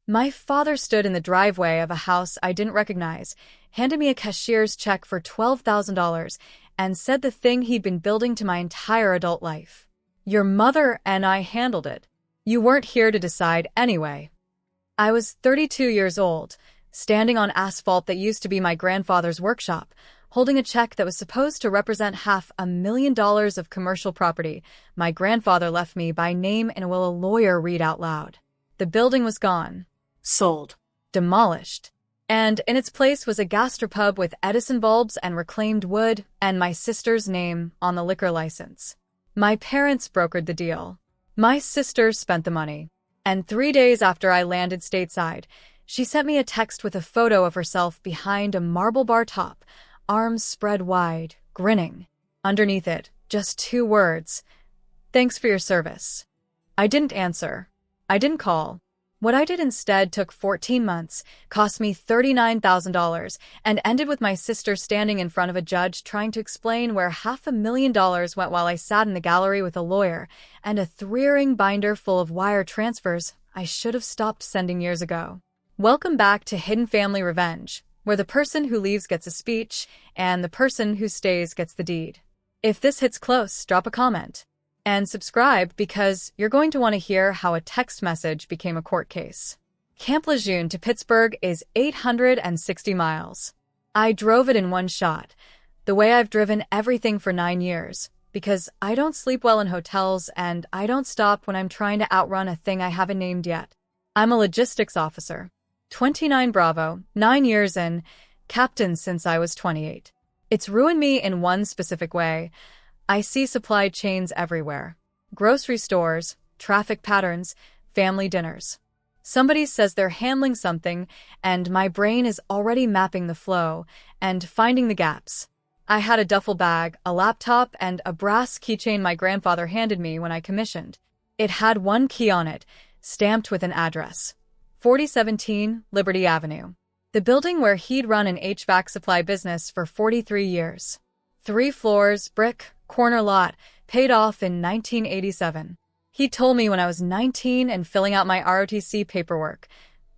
My father stood in the driveway of a house I didn't recognize, handed me a cashier's check for $12,000, and said the thing he'd been building to my entire adult life. Your mother and I handled it. You weren't here to decide anyway. I was 32 years old, standing on asphalt that used to be my grandfather's workshop, holding a check that was supposed to represent $500,000 of commercial property my grandfather left me by name and will a lawyer read out loud. The building was gone. Sold. Demolished. And in its place was a gastropub with Edison bulbs and reclaimed wood and my sister's name on the liquor license. My parents brokered the deal. My sister spent the money. And 3 days after I landed stateside, she sent me a text with a photo of herself behind a marble bar top, arms spread wide, grinning. Underneath it, just 2 words. Thanks for your service. I didn't answer. I didn't call. What I did instead took 14 months, cost me $39,000, and ended with my sister standing in front of a judge trying to explain where $500,000 went while I sat in the gallery with a lawyer and a 3-ring binder full of wire transfers I should have stopped sending years ago. Welcome back to Hidden Family Revenge, where the person who leaves gets a speech and the person who stays gets the deed. If this hits close, drop a comment. And subscribe because you're going to want to hear how a text message became a court case. Camp Lejeune to Pittsburgh is 860 miles. I drove it in one shot, the way I've driven everything for 9 years, because I don't sleep well in hotels and I don't stop when I'm trying to outrun a thing I haven't named yet. I'm a logistics officer. 29 Bravo, 9 years in, captain since I was 28. It's ruined me in one specific way. I see supply chains everywhere. Grocery stores, traffic patterns, family dinners. Somebody says they're handling something, and my brain is already mapping the flow and finding the gaps. I had a duffel bag, a laptop, and a brass keychain my grandfather handed me when I commissioned. It had one key on it, stamped with an address. 4017 Liberty Avenue. The building where he'd run an HVAC supply business for 43 years. 3 floors, brick, corner lot, paid off in 1987. He told me when I was 19 and filling out my ROTC paperwork,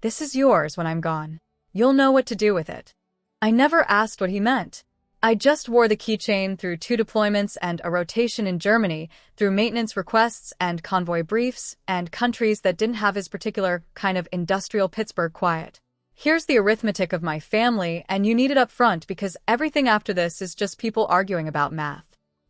"This is yours when I'm gone. You'll know what to do with it." I never asked what he meant. I just wore the keychain through 2 deployments and a rotation in Germany, through maintenance requests and convoy briefs, and countries that didn't have his particular kind of industrial Pittsburgh quiet. Here's the arithmetic of my family, and you need it up front because everything after this is just people arguing about math.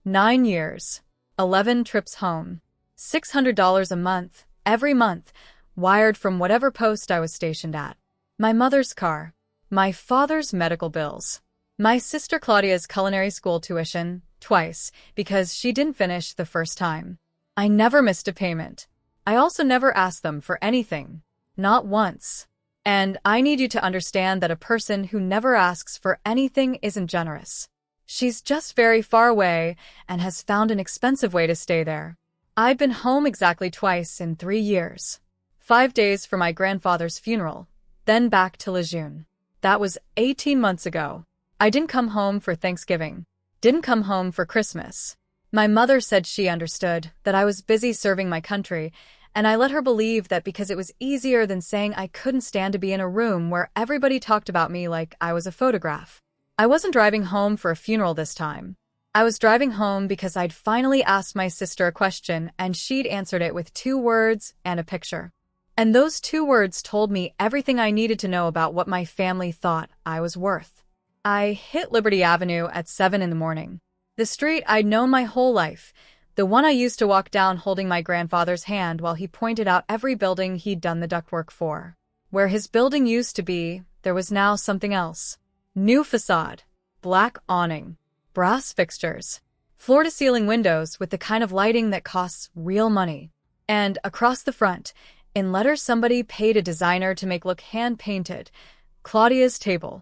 9 years, 11 trips home, $600 a month, every month, wired from whatever post I was stationed at. My mother's car, my father's medical bills, my sister Claudia's culinary school tuition, twice, because she didn't finish the first time. I never missed a payment. I also never asked them for anything. Not once. And I need you to understand that a person who never asks for anything isn't generous. She's just very far away and has found an expensive way to stay there. I've been home exactly twice in 3 years. 5 days for my grandfather's funeral, then back to Lejeune. That was 18 months ago. I didn't come home for Thanksgiving. Didn't come home for Christmas. My mother said she understood that I was busy serving my country, and I let her believe that because it was easier than saying I couldn't stand to be in a room where everybody talked about me like I was a photograph. I wasn't driving home for a funeral this time. I was driving home because I'd finally asked my sister a question and she'd answered it with 2 words and a picture. And those 2 words told me everything I needed to know about what my family thought I was worth. I hit Liberty Avenue at 7 in the morning. The street I'd known my whole life, the one I used to walk down holding my grandfather's hand while he pointed out every building he'd done the ductwork for. Where his building used to be, there was now something else. New facade, black awning, brass fixtures, floor-to-ceiling windows with the kind of lighting that costs real money. And across the front, in letters somebody paid a designer to make look hand-painted, Claudia's table.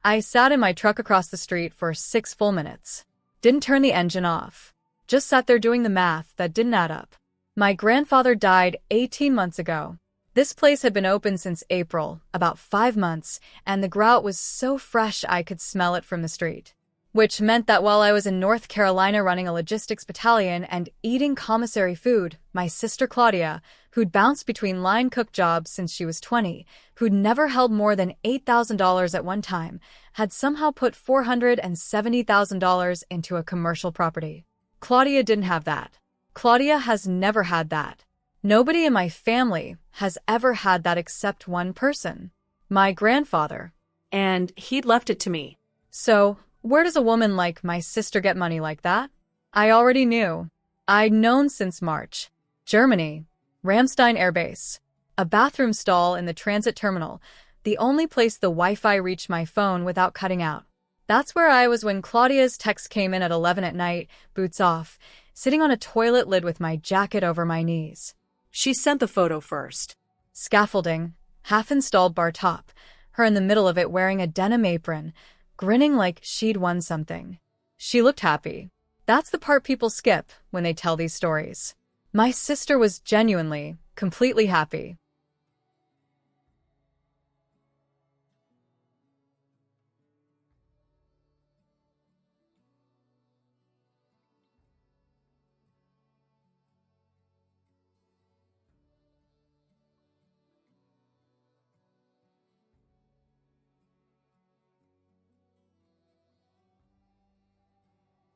I sat in my truck across the street for 6 full minutes. Didn't turn the engine off. Just sat there doing the math that didn't add up. My grandfather died 18 months ago. This place had been open since April, about 5 months, and the grout was so fresh I could smell it from the street. Which meant that while I was in North Carolina running a logistics battalion and eating commissary food, my sister Claudia, who'd bounced between line cook jobs since she was 20, who'd never held more than $8,000 at one time, had somehow put $470,000 into a commercial property. Claudia didn't have that. Claudia has never had that. Nobody in my family has ever had that except one person. My grandfather. And he'd left it to me. So, where does a woman like my sister get money like that? I already knew. I'd known since March. Germany. Ramstein Air Base. A bathroom stall in the transit terminal, the only place the Wi-Fi reached my phone without cutting out. That's where I was when Claudia's text came in at 11 at night, boots off, sitting on a toilet lid with my jacket over my knees. She sent the photo first. Scaffolding, half-installed bar top, her in the middle of it wearing a denim apron, grinning like she'd won something. She looked happy. That's the part people skip when they tell these stories. My sister was genuinely, completely happy.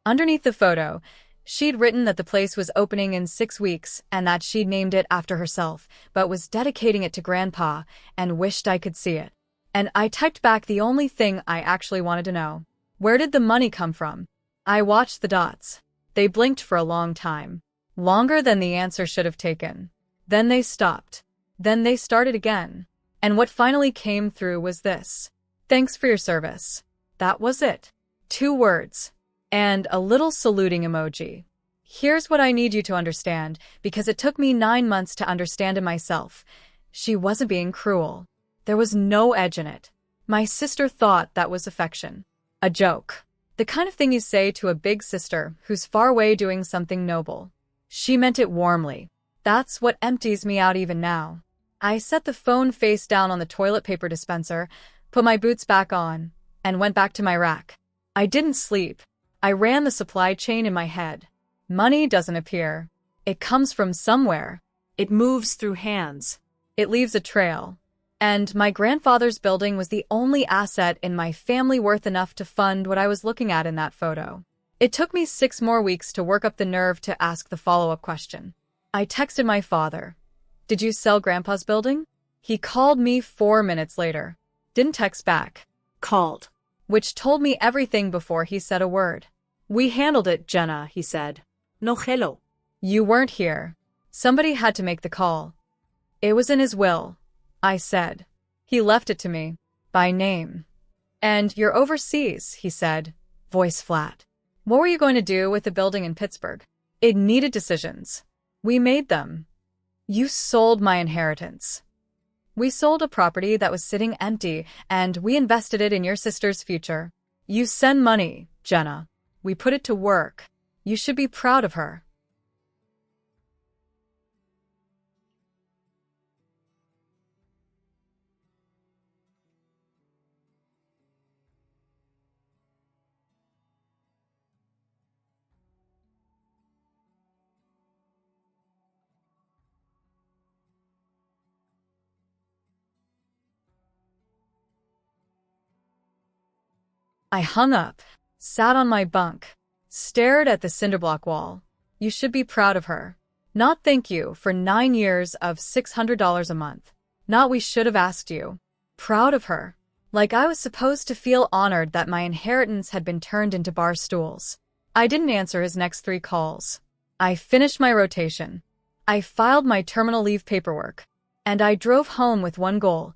Underneath the photo, she'd written that the place was opening in 6 weeks and that she'd named it after herself, but was dedicating it to Grandpa and wished I could see it. And I typed back the only thing I actually wanted to know. Where did the money come from? I watched the dots. They blinked for a long time. Longer than the answer should have taken. Then they stopped. Then they started again. And what finally came through was this. Thanks for your service. That was it. 2 words. And a little saluting emoji. Here's what I need you to understand, because it took me 9 months to understand it myself. She wasn't being cruel. There was no edge in it. My sister thought that was affection. A joke. The kind of thing you say to a big sister who's far away doing something noble. She meant it warmly. That's what empties me out even now. I set the phone face down on the toilet paper dispenser, put my boots back on, and went back to my rack. I didn't sleep. I ran the supply chain in my head. Money doesn't appear. It comes from somewhere. It moves through hands. It leaves a trail. And my grandfather's building was the only asset in my family worth enough to fund what I was looking at in that photo. It took me 6 more weeks to work up the nerve to ask the follow-up question. I texted my father. Did you sell Grandpa's building? He called me 4 minutes later. Didn't text back. Called. Which told me everything before he said a word. We handled it, Jenna, he said. No hello. You weren't here. Somebody had to make the call. It was in his will, I said. He left it to me. By name. And you're overseas, he said, voice flat. What were you going to do with the building in Pittsburgh? It needed decisions. We made them. You sold my inheritance. We sold a property that was sitting empty, and we invested it in your sister's future. You send money, Jenna. We put it to work. You should be proud of her. I hung up, sat on my bunk, stared at the cinderblock wall. You should be proud of her. Not thank you for 9 years of $600 a month. Not we should have asked you. Proud of her. Like I was supposed to feel honored that my inheritance had been turned into bar stools. I didn't answer his next 3 calls. I finished my rotation. I filed my terminal leave paperwork. And I drove home with one goal,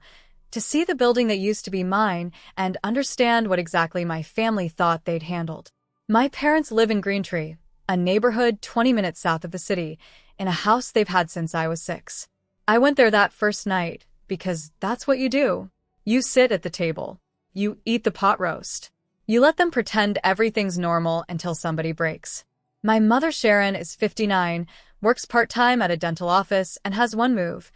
to see the building that used to be mine and understand what exactly my family thought they'd handled. My parents live in Greentree, a neighborhood 20 minutes south of the city, in a house they've had since I was 6. I went there that first night because that's what you do. You sit at the table. You eat the pot roast. You let them pretend everything's normal until somebody breaks. My mother Sharon is 59, works part-time at a dental office, and has one move.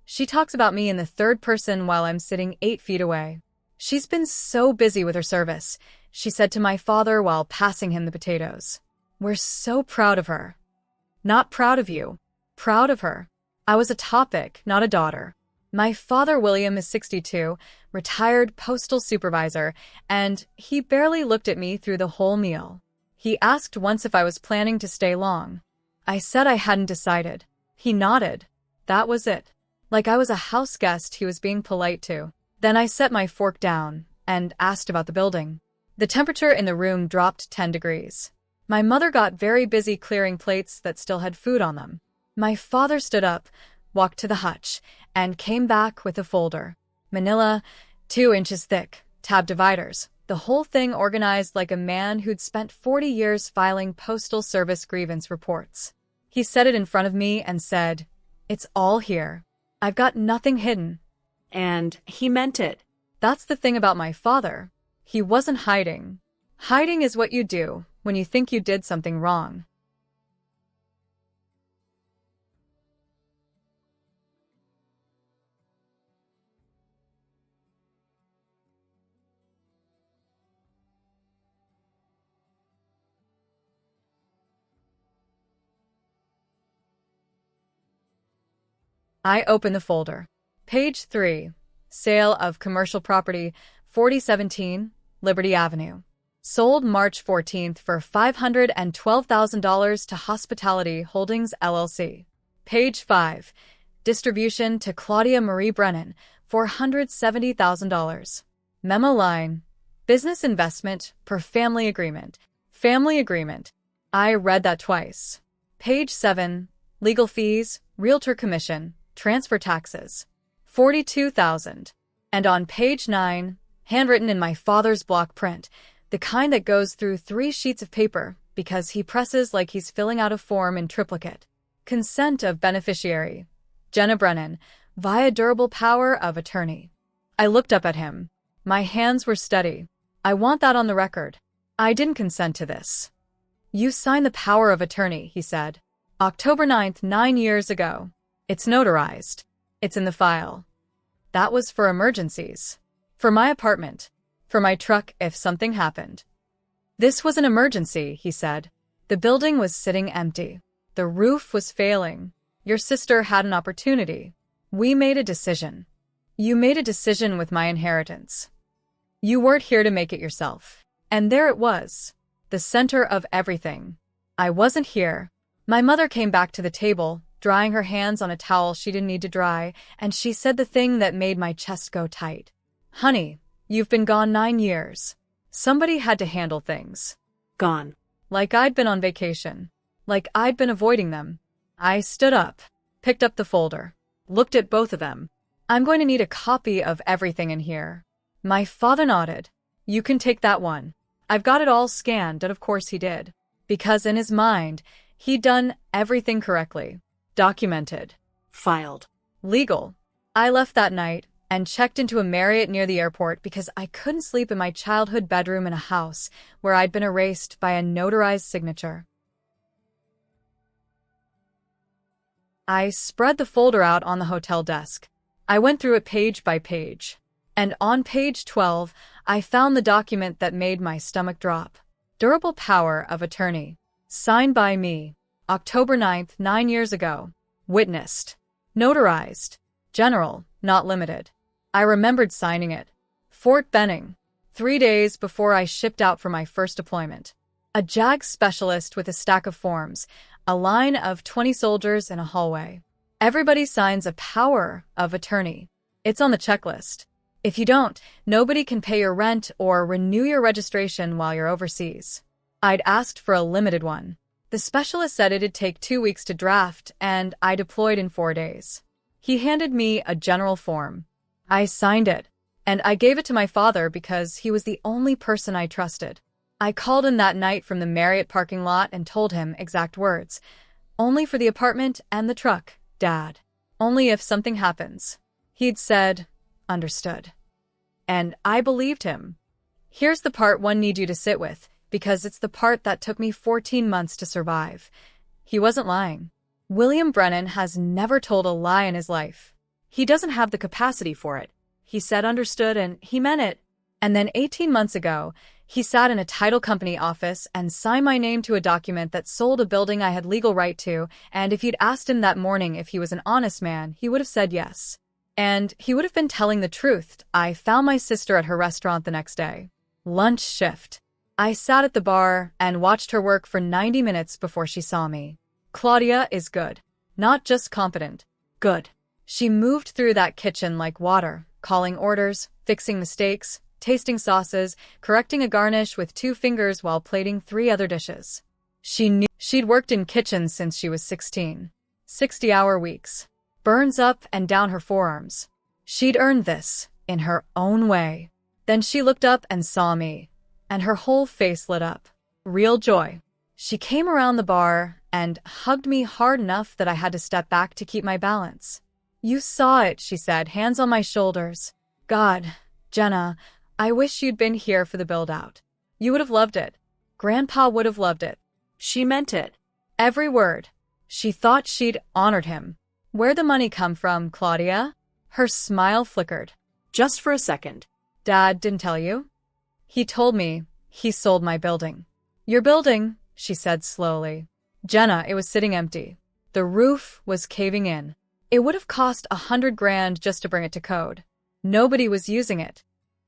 She talks about me in the third person while I'm sitting 8 feet away. She's been so busy with her service, she said to my father while passing him the potatoes. We're so proud of her. Not proud of you. Proud of her. I was a topic, not a daughter. My father, William, is 62, retired postal supervisor, and he barely looked at me through the whole meal. He asked once if I was planning to stay long. I said I hadn't decided. He nodded. That was it. Like I was a house guest he was being polite to. Then I set my fork down and asked about the building. The temperature in the room dropped 10 degrees. My mother got very busy clearing plates that still had food on them. My father stood up, walked to the hutch, and came back with a folder. Manila, 2 inches thick, tab dividers, the whole thing organized like a man who'd spent 40 years filing postal service grievance reports. He set it in front of me and said, "It's all here. I've got nothing hidden." And he meant it. That's the thing about my father. He wasn't hiding. Hiding is what you do when you think you did something wrong. I open the folder. Page 3. Sale of commercial property, 4017 Liberty Avenue. Sold March 14th for $512,000 to Hospitality Holdings, LLC. Page 5. Distribution to Claudia Marie Brennan, $470,000. Memo line. Business investment per family agreement. Family agreement. I read that twice. Page 7. Legal fees, realtor commission, transfer taxes. $42,000. And on page 9, handwritten in my father's block print, the kind that goes through 3 sheets of paper because he presses like he's filling out a form in triplicate. Consent of beneficiary. Jenna Brennan, via durable power of attorney. I looked up at him. My hands were steady. I want that on the record. I didn't consent to this. You signed the power of attorney, he said. October 9th, 9 years ago. It's notarized. It's in the file. That was for emergencies. For my apartment. For my truck if something happened. This was an emergency, he said. The building was sitting empty. The roof was failing. Your sister had an opportunity. We made a decision. You made a decision with my inheritance. You weren't here to make it yourself. And there it was. The center of everything. I wasn't here. My mother came back to the table, drying her hands on a towel she didn't need to dry, and she said the thing that made my chest go tight. Honey, you've been gone 9 years. Somebody had to handle things. Gone. Like I'd been on vacation. Like I'd been avoiding them. I stood up, picked up the folder, looked at both of them. I'm going to need a copy of everything in here. My father nodded. You can take that one. I've got it all scanned, and of course he did. Because in his mind, he'd done everything correctly. Documented. Filed. Legal. I left that night and checked into a Marriott near the airport because I couldn't sleep in my childhood bedroom in a house where I'd been erased by a notarized signature. I spread the folder out on the hotel desk. I went through it page by page. And on page 12, I found the document that made my stomach drop. Durable power of attorney. Signed by me. October 9th, 9 years ago. Witnessed. Notarized. General, not limited. I remembered signing it. Fort Benning. 3 days before I shipped out for my first deployment. A JAG specialist with a stack of forms. A line of 20 soldiers in a hallway. Everybody signs a power of attorney. It's on the checklist. If you don't, nobody can pay your rent or renew your registration while you're overseas. I'd asked for a limited one. The specialist said it'd take 2 weeks to draft, and I deployed in 4 days. He handed me a general form. I signed it, and I gave it to my father because he was the only person I trusted. I called him that night from the Marriott parking lot and told him exact words. Only for the apartment and the truck, Dad. Only if something happens. He'd said, understood. And I believed him. Here's the part one needs you to sit with, because it's the part that took me 14 months to survive. He wasn't lying. William Brennan has never told a lie in his life. He doesn't have the capacity for it. He said understood and he meant it. And then 18 months ago, He sat in a title company office and signed my name to a document that sold a building I had legal right to, and if you'd asked him that morning if he was an honest man, he would have said yes. And he would have been telling the truth. I found my sister at her restaurant the next day. Lunch shift. I sat at the bar and watched her work for 90 minutes before she saw me. Claudia is good. Not just competent. Good. She moved through that kitchen like water, calling orders, fixing mistakes, tasting sauces, correcting a garnish with 2 fingers while plating 3 other dishes. She knew she'd worked in kitchens since she was 16. 60-hour weeks. Burns up and down her forearms. She'd earned this, in her own way. Then she looked up and saw me, and her whole face lit up. Real joy. She came around the bar and hugged me hard enough that I had to step back to keep my balance. You saw it, she said, hands on my shoulders. God, Jenna, I wish you'd been here for the build-out. You would have loved it. Grandpa would have loved it. She meant it. Every word. She thought she'd honored him. Where'd the money come from, Claudia? Her smile flickered. Just for a second. Dad didn't tell you? He told me he sold my building. Your building, she said slowly. Jenna, it was sitting empty. The roof was caving in. It would have cost $100,000 just to bring it to code. Nobody was using it.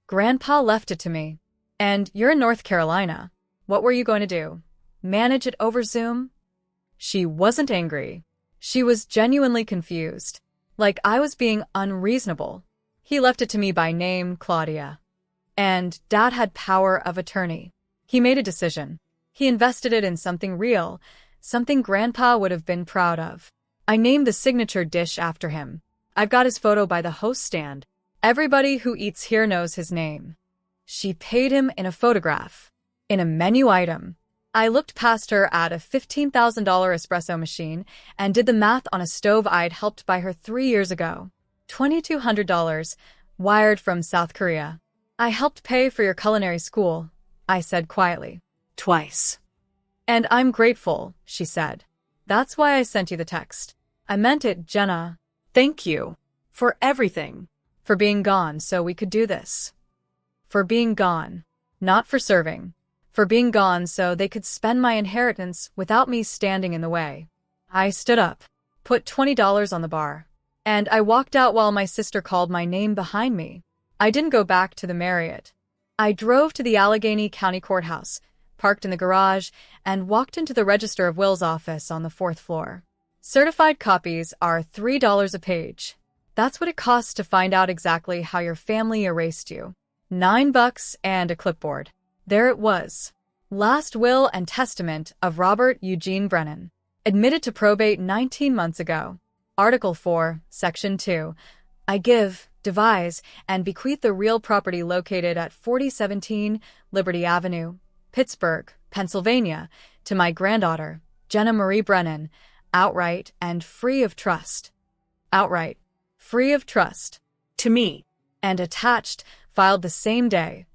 Grandpa left it to me. And you're in North Carolina. What were you going to do? Manage it over Zoom? She wasn't angry. She was genuinely confused. Like I was being unreasonable. He left it to me by name, Claudia. And Dad had power of attorney. He made a decision. He invested it in something real, something Grandpa would have been proud of. I named the signature dish after him. I've got his photo by the host stand. Everybody who eats here knows his name. She paid him in a photograph, in a menu item. I looked past her at a $15,000 espresso machine and did the math on a stove I'd helped buy her 3 years ago. $2,200, wired from South Korea. I helped pay for your culinary school, I said quietly. Twice. And I'm grateful, she said. That's why I sent you the text. I meant it, Jenna. Thank you. For everything. For being gone so we could do this. For being gone. Not for serving. For being gone so they could spend my inheritance without me standing in the way. I stood up, put $20 on the bar, and I walked out while my sister called my name behind me. I didn't go back to the Marriott. I drove to the Allegheny County Courthouse, parked in the garage, and walked into the Register of Wills office on the 4th floor. Certified copies are $3 a page. That's what it costs to find out exactly how your family erased you. $9 and a clipboard. There it was. Last will and testament of Robert Eugene Brennan. Admitted to probate 19 months ago. Article 4, Section 2. I give, devise, and bequeath the real property located at 4017 Liberty Avenue, Pittsburgh, Pennsylvania, to my granddaughter, Jenna Marie Brennan, outright and free of trust. Outright. Free of trust. To me. And attached, filed the same day.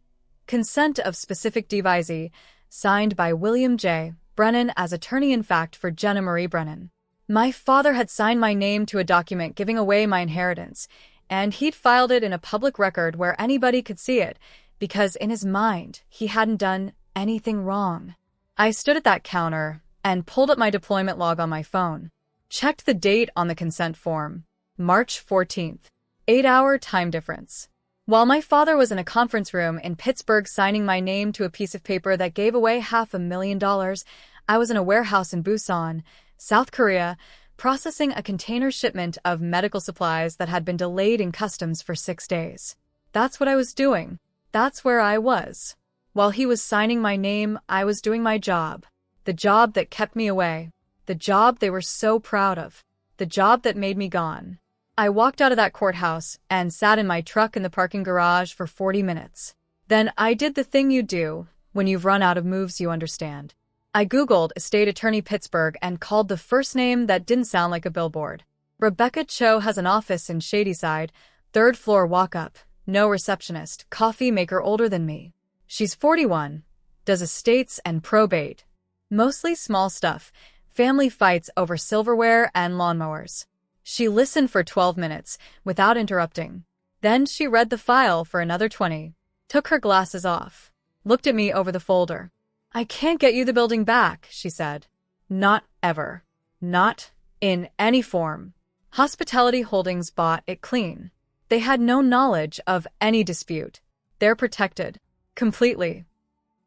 Consent of specific devisee, signed by William J. Brennan as attorney-in-fact for Jenna Marie Brennan. My father had signed my name to a document giving away my inheritance, and he'd filed it in a public record where anybody could see it, because in his mind, he hadn't done anything wrong. I stood at that counter and pulled up my deployment log on my phone. Checked the date on the consent form. March 14th. 8-hour time difference. While my father was in a conference room in Pittsburgh signing my name to a piece of paper that gave away $500,000, I was in a warehouse in Busan, South Korea, processing a container shipment of medical supplies that had been delayed in customs for 6 days. That's what I was doing. That's where I was. While he was signing my name, I was doing my job. The job that kept me away. The job they were so proud of. The job that made me gone. I walked out of that courthouse and sat in my truck in the parking garage for 40 minutes. Then I did the thing you do when you've run out of moves you understand. I Googled Estate Attorney Pittsburgh and called the first name that didn't sound like a billboard. Rebecca Cho has an office in Shadyside, 3rd floor walk-up, no receptionist, coffee maker older than me. She's 41, does estates and probate. Mostly small stuff, family fights over silverware and lawnmowers. She listened for 12 minutes, without interrupting. Then she read the file for another 20. Took her glasses off. looked at me over the folder. "I can't get you the building back," she said. "Not ever. Not in any form." Hospitality Holdings bought it clean. They had no knowledge of any dispute. They're protected. Completely.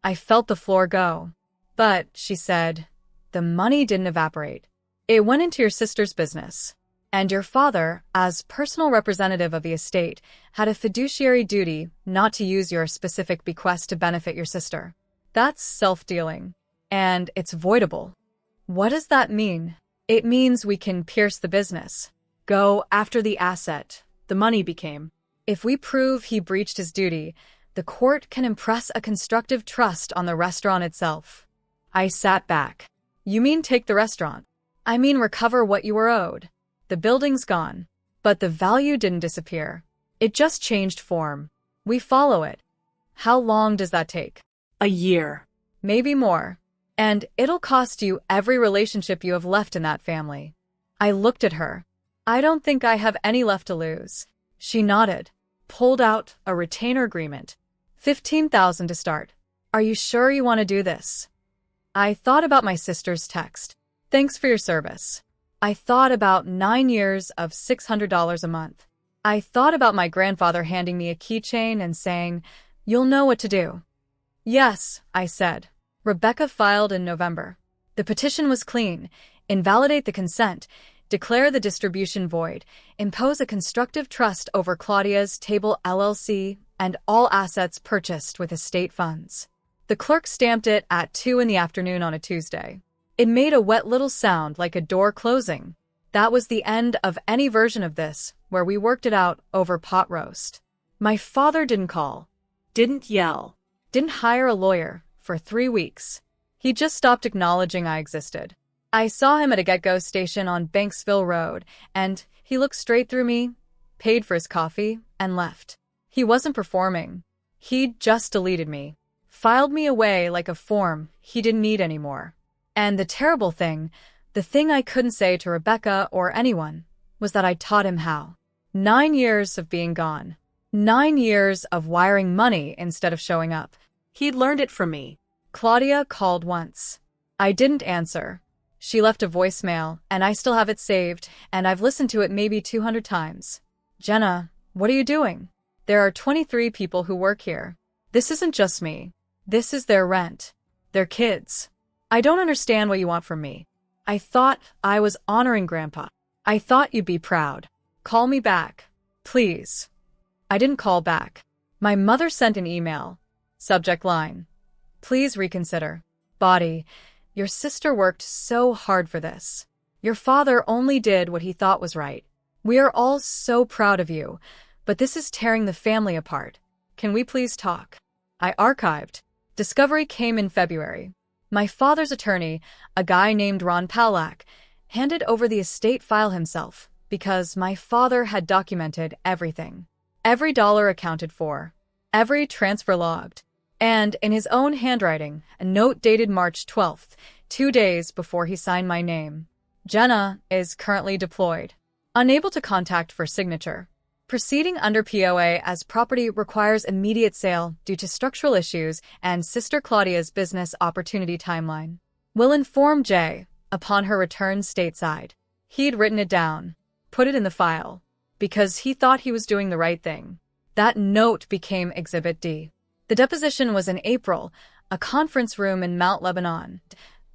I felt the floor go. "But," she said, "the money didn't evaporate. It went into your sister's business. And your father, as personal representative of the estate, had a fiduciary duty not to use your specific bequest to benefit your sister. That's self-dealing. And it's voidable." "What does that mean?" "It means we can pierce the business. Go after the asset the money became. If we prove he breached his duty, the court can impress a constructive trust on the restaurant itself." I sat back. "You mean take the restaurant?" "I mean recover what you were owed. The building's gone. But the value didn't disappear. It just changed form. We follow it." "How long does that take?" A year. "Maybe more. And it'll cost you every relationship you have left in that family." I looked at her. "I don't think I have any left to lose." She nodded, pulled out a retainer agreement. $15,000 to start. "Are you sure you want to do this?" I thought about my sister's text. "Thanks for your service." I thought about 9 years of $600 a month. I thought about my grandfather handing me a keychain and saying, "You'll know what to do." "Yes," I said. Rebecca filed in November. The petition was clean. Invalidate the consent. Declare the distribution void. Impose a constructive trust over Claudia's Table LLC and all assets purchased with estate funds. The clerk stamped it at 2 in the afternoon on a Tuesday. It made a wet little sound like a door closing. That was the end of any version of this, where we worked it out over pot roast. My father didn't call. Didn't yell. Didn't hire a lawyer for 3 weeks. He just stopped acknowledging I existed. I saw him at a get-go station on Banksville Road, and he looked straight through me, paid for his coffee, and left. He wasn't performing. He'd just deleted me. Filed me away like a form he didn't need anymore. And the terrible thing, the thing I couldn't say to Rebecca or anyone, was that I taught him how. 9 years of being gone. 9 years of wiring money instead of showing up. He'd learned it from me. Claudia called once. I didn't answer. She left a voicemail, and I still have it saved, and I've listened to it maybe 200 times. "Jenna, what are you doing? There are 23 people who work here. This isn't just me. This is their rent. Their kids. I don't understand what you want from me. I thought I was honoring Grandpa. I thought you'd be proud. Call me back. Please." I didn't call back. My mother sent an email. Subject line: "Please reconsider. Body, your sister worked so hard for this. Your father only did what he thought was right. We are all so proud of you, but this is tearing the family apart. Can we please talk?" I archived. Discovery came in February. My father's attorney, a guy named Ron Pawlak, handed over the estate file himself because my father had documented everything. Every dollar accounted for. Every transfer logged. And in his own handwriting, a note dated March 12th, 2 days before he signed my name. "Jenna is currently deployed. Unable to contact for signature. Proceeding under POA as property requires immediate sale due to structural issues and Sister Claudia's business opportunity timeline. Will inform Jay upon her return stateside." He'd written it down, put it in the file, because he thought he was doing the right thing. That note became Exhibit D. The deposition was in April, a conference room in Mount Lebanon.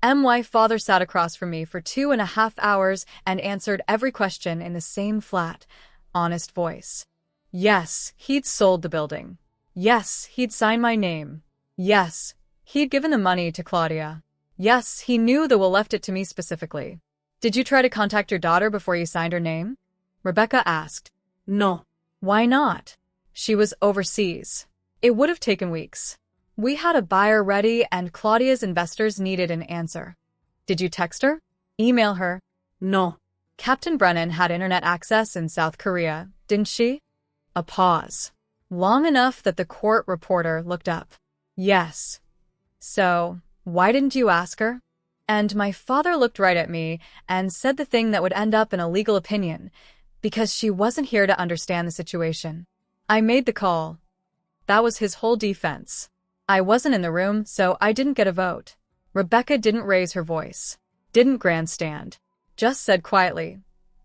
My father sat across from me for 2.5 hours and answered every question in the same flat, honest voice. Yes, he'd sold the building. Yes, he'd signed my name. Yes, he'd given the money to Claudia. Yes, he knew the will left it to me specifically. "Did you try to contact your daughter before you signed her name?" Rebecca asked. No. "Why not?" "She was overseas. It would have taken weeks. We had a buyer ready and Claudia's investors needed an answer." "Did you text her? Email her?" No. "Captain Brennan had internet access in South Korea, didn't she?" A pause. Long enough that the court reporter looked up. "Yes." "So, why didn't you ask her?" And my father looked right at me and said the thing that would end up in a legal opinion, because she wasn't here to understand the situation. I made the call. That was his whole defense. I wasn't in the room, so I didn't get a vote. Rebecca didn't raise her voice, didn't grandstand, just said quietly,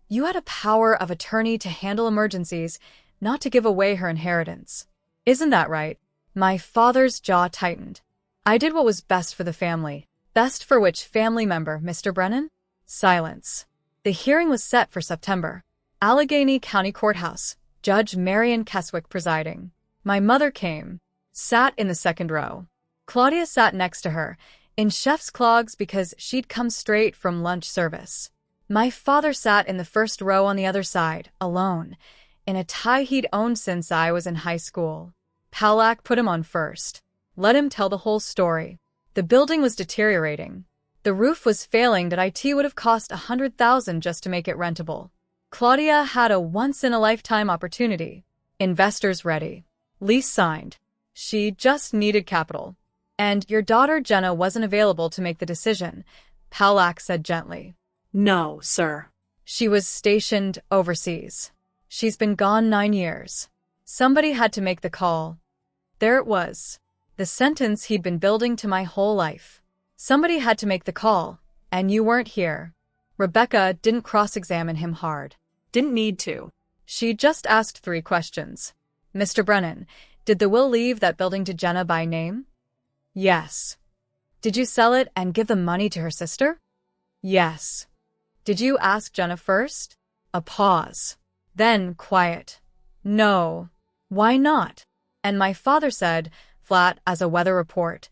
"You had a power of attorney to handle emergencies, not to give away her inheritance. Isn't that right?" My father's jaw tightened. "I did what was best for the family." "Best for which family member, Mr. Brennan?" Silence. The hearing was set for September. Allegheny County Courthouse, Judge Marion Keswick presiding. My mother came, sat in the second row. Claudia sat next to her, in chef's clogs because she'd come straight from lunch service. My father sat in the first row on the other side, alone, in a tie he'd owned since I was in high school. Pawlak put him on first. Let him tell the whole story. The building was deteriorating. The roof was failing that IT would have cost $100,000 just to make it rentable. Claudia had a once-in-a-lifetime opportunity. Investors ready. Lease signed. She just needed capital. And your daughter Jenna wasn't available to make the decision, Pawlak said gently. No, sir. She was stationed overseas. She's been gone 9 years. Somebody had to make the call. There it was. The sentence he'd been building to my whole life. Somebody had to make the call, and you weren't here. Rebecca didn't cross-examine him hard. Didn't need to. She just asked 3 questions. Mr. Brennan, did the will leave that building to Jenna by name? Yes. Did you sell it and give the money to her sister? Yes. Did you ask Jenna first? A pause. Then quiet. No. Why not? And my father said, flat as a weather report,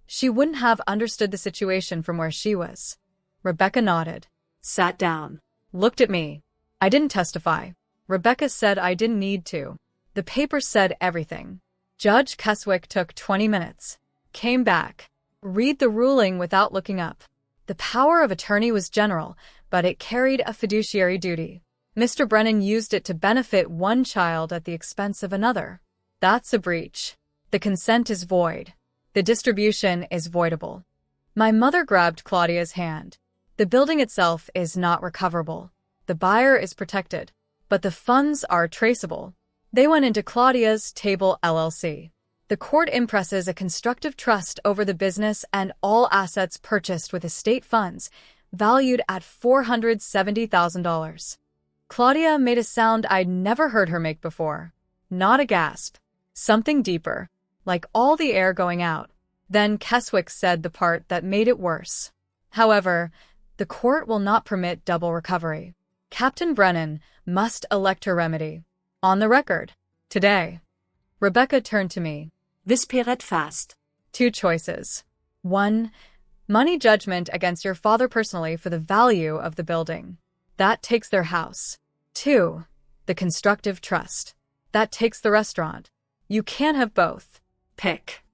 she wouldn't have understood the situation from where she was. Rebecca nodded. Sat down. Looked at me. I didn't testify. Rebecca said I didn't need to. The paper said everything. Judge Keswick took 20 minutes. Came back. Read the ruling without looking up. The power of attorney was general, but it carried a fiduciary duty. Mr. Brennan used it to benefit one child at the expense of another. That's a breach. The consent is void. The distribution is voidable. My mother grabbed Claudia's hand. The building itself is not recoverable. The buyer is protected, but the funds are traceable. They went into Claudia's Table LLC. The court impresses a constructive trust over the business and all assets purchased with estate funds, valued at $470,000. Claudia made a sound I'd never heard her make before. Not a gasp. Something deeper, like all the air going out. Then Keswick said the part that made it worse. However, the court will not permit double recovery. Captain Brennan must elect her remedy. On the record. Today. Rebecca turned to me. Visperet fast. 2 choices. 1. Money judgment against your father personally for the value of the building. That takes their house. 2. The constructive trust. That takes the restaurant. You can't have both. Pick.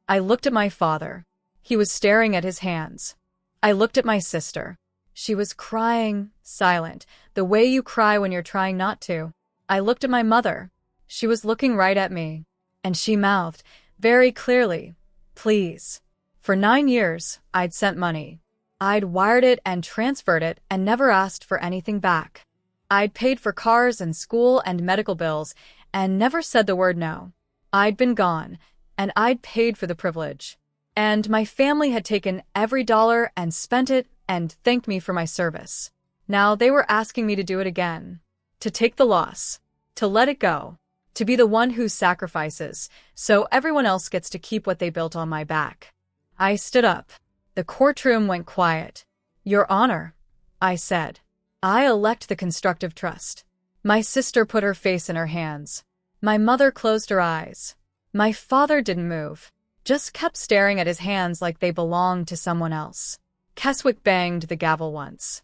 I looked at my father. He was staring at his hands. I looked at my sister. She was crying, silent, the way you cry when you're trying not to. I looked at my mother. She was looking right at me. And she mouthed, very clearly, please. For 9 years, I'd sent money. I'd wired it and transferred it and never asked for anything back. I'd paid for cars and school and medical bills and never said the word no. I'd been gone, and I'd paid for the privilege. And my family had taken every dollar and spent it and thanked me for my service. Now they were asking me to do it again. To take the loss. To let it go. To be the one who sacrifices, so everyone else gets to keep what they built on my back. I stood up. The courtroom went quiet. Your Honor, I said. I elect the constructive trust. My sister put her face in her hands. My mother closed her eyes. My father didn't move, just kept staring at his hands like they belonged to someone else. Keswick banged the gavel once.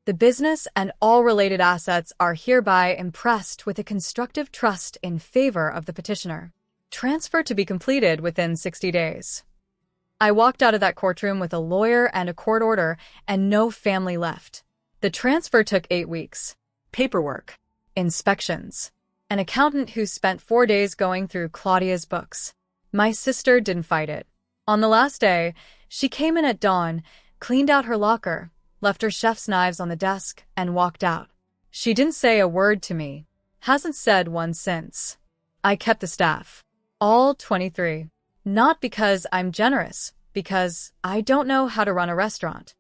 The business and all related assets are hereby impressed with a constructive trust in favor of the petitioner. Transfer to be completed within 60 days. I walked out of that courtroom with a lawyer and a court order and no family left. The transfer took 8 weeks. Paperwork. Inspections. An accountant who spent 4 days going through Claudia's books. My sister didn't fight it. On the last day, she came in at dawn, cleaned out her locker, left her chef's knives on the desk, and walked out. She didn't say a word to me. Hasn't said one since. I kept the staff. All 23. Not because I'm generous, because I don't know how to run a restaurant.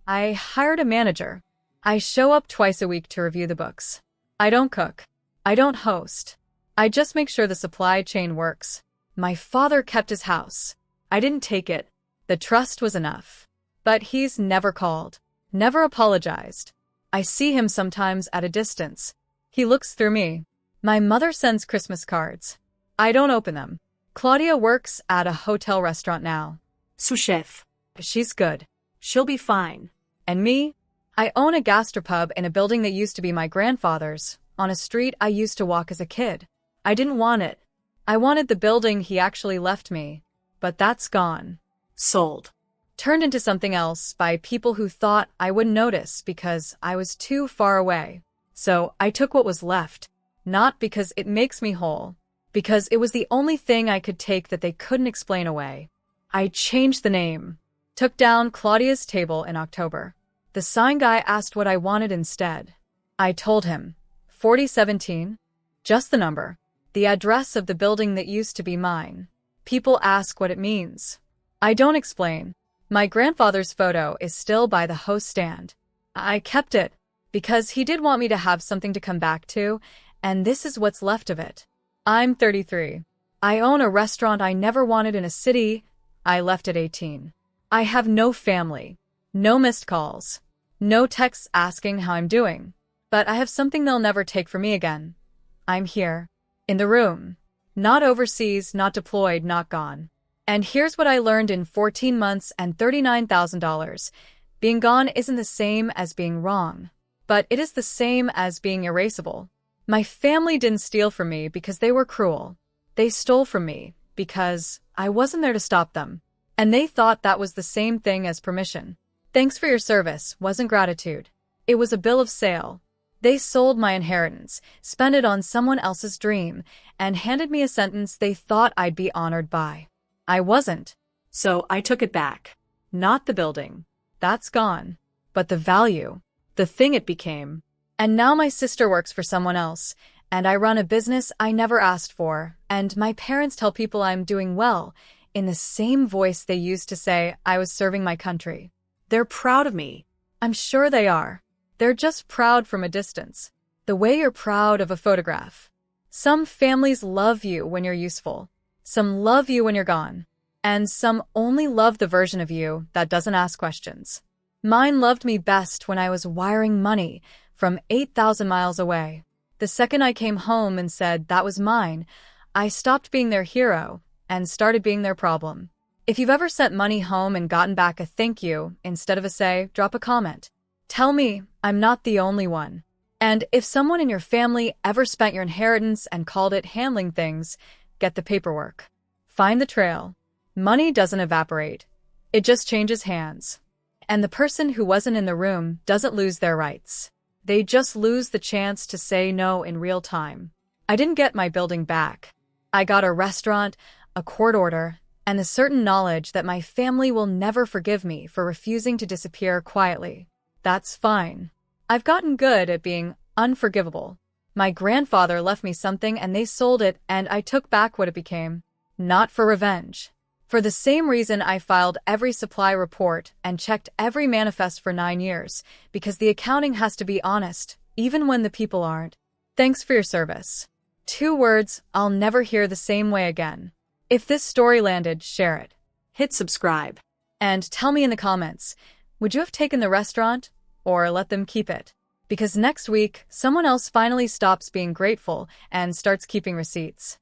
I hired a manager. I show up twice a week to review the books. I don't cook. I don't host. I just make sure the supply chain works. My father kept his house. I didn't take it. The trust was enough. But he's never called. Never apologized. I see him sometimes at a distance. He looks through me. My mother sends Christmas cards. I don't open them. Claudia works at a hotel restaurant now. Sous chef. She's good. She'll be fine. And me? I own a gastropub in a building that used to be my grandfather's, on a street I used to walk as a kid. I didn't want it. I wanted the building he actually left me. But that's gone. Sold. Turned into something else by people who thought I wouldn't notice because I was too far away. So I took what was left. Not because it makes me whole. Because it was the only thing I could take that they couldn't explain away. I changed the name. Took down Claudia's table in October. The sign guy asked what I wanted instead. I told him. 4017? Just the number. The address of the building that used to be mine. People ask what it means. I don't explain. My grandfather's photo is still by the host stand. I kept it because he did want me to have something to come back to, and this is what's left of it. I'm 33. I own a restaurant I never wanted in a city I left at 18. I have no family, no missed calls, no texts asking how I'm doing, but I have something they'll never take from me again. I'm here, in the room, not overseas, not deployed, not gone. And here's what I learned in 14 months and $39,000. Being gone isn't the same as being wrong, but it is the same as being erasable. My family didn't steal from me because they were cruel. They stole from me because I wasn't there to stop them. And they thought that was the same thing as permission. Thanks for your service wasn't gratitude. It was a bill of sale. They sold my inheritance, spent it on someone else's dream, and handed me a sentence they thought I'd be honored by. I wasn't. So I took it back. Not the building. That's gone. But the value. The thing it became. And now my sister works for someone else, and I run a business I never asked for, and my parents tell people I'm doing well, in the same voice they used to say I was serving my country. They're proud of me. I'm sure they are. They're just proud from a distance. The way you're proud of a photograph. Some families love you when you're useful. Some love you when you're gone. And some only love the version of you that doesn't ask questions. Mine loved me best when I was wiring money from 8,000 miles away. The second I came home and said that was mine, I stopped being their hero and started being their problem. If you've ever sent money home and gotten back a thank you instead of a say, drop a comment. Tell me I'm not the only one. And if someone in your family ever spent your inheritance and called it handling things, get the paperwork. Find the trail. Money doesn't evaporate. It just changes hands. And the person who wasn't in the room doesn't lose their rights. They just lose the chance to say no in real time. I didn't get my building back. I got a restaurant, a court order, and the certain knowledge that my family will never forgive me for refusing to disappear quietly. That's fine. I've gotten good at being unforgivable. My grandfather left me something and they sold it, and I took back what it became. Not for revenge. For the same reason I filed every supply report and checked every manifest for 9 years, because the accounting has to be honest, even when the people aren't. Thanks for your service. 2 words I'll never hear the same way again. If this story landed, share it. Hit subscribe. And tell me in the comments, would you have taken the restaurant or let them keep it? Because next week, someone else finally stops being grateful and starts keeping receipts.